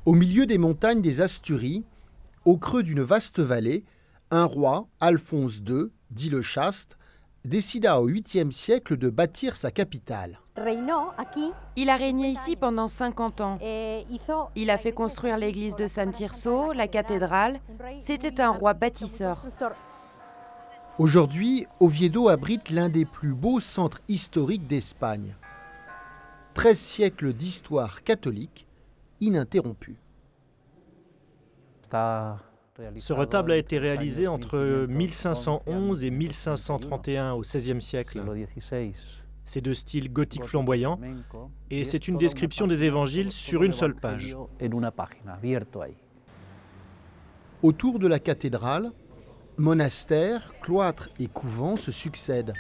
Au milieu des montagnes des Asturies, au creux d'une vaste vallée, un roi, Alphonse II, dit le Chaste, décida au 8e siècle de bâtir sa capitale. Il a régné ici pendant 50 ans. Il a fait construire l'église de San Tirso, la cathédrale. C'était un roi bâtisseur. Aujourd'hui, Oviedo abrite l'un des plus beaux centres historiques d'Espagne. 13 siècles d'histoire catholique ininterrompue. Ce retable a été réalisé entre 1511 et 1531 au XVIe siècle. C'est de style gothique flamboyant et c'est une description des évangiles sur une seule page. Autour de la cathédrale, monastères, cloîtres et couvents se succèdent.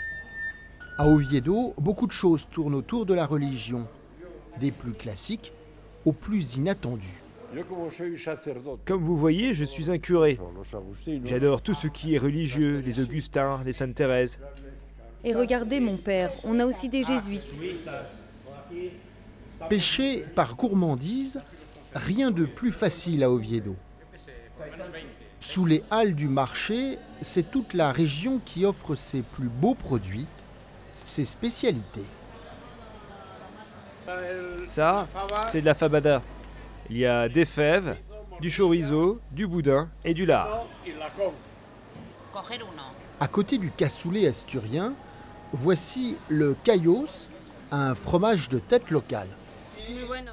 À Oviedo, beaucoup de choses tournent autour de la religion, des plus classiques aux plus inattendus. Comme vous voyez, je suis un curé. J'adore tout ce qui est religieux, les Augustins, les Sainte Thérèse. Et regardez mon père, on a aussi des jésuites. Pêcher par gourmandise, rien de plus facile à Oviedo. Sous les halles du marché, c'est toute la région qui offre ses plus beaux produits, ses spécialités. Ça, c'est de la fabada. Il y a des fèves, du chorizo, du boudin et du lard. À côté du cassoulet asturien, voici le callos, un fromage de tête local.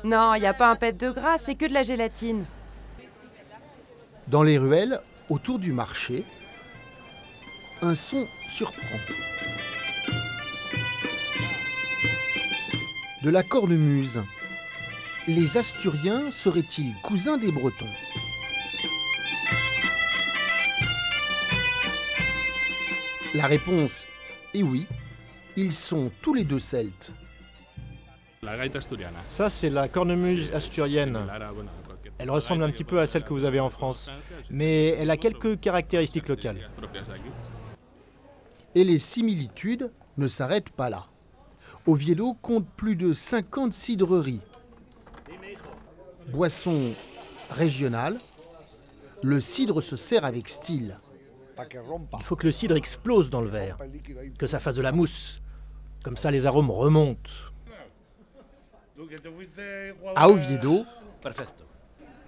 Non, il n'y a pas un pet de gras, c'est que de la gélatine. Dans les ruelles, autour du marché, un son surprend. De la cornemuse. Les Asturiens seraient-ils cousins des Bretons? La réponse est oui, ils sont tous les deux celtes. Ça, c'est la cornemuse asturienne. Elle ressemble un petit peu à celle que vous avez en France, mais elle a quelques caractéristiques locales. Et les similitudes ne s'arrêtent pas là. Oviedo compte plus de 50 cidreries. Boisson régionale, le cidre se sert avec style. Il faut que le cidre explose dans le verre, que ça fasse de la mousse. Comme ça, les arômes remontent. À Oviedo,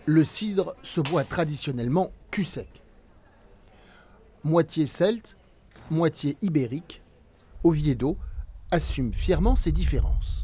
le cidre se boit traditionnellement cul sec. Moitié celte, moitié ibérique, Oviedo assume fièrement ses différences.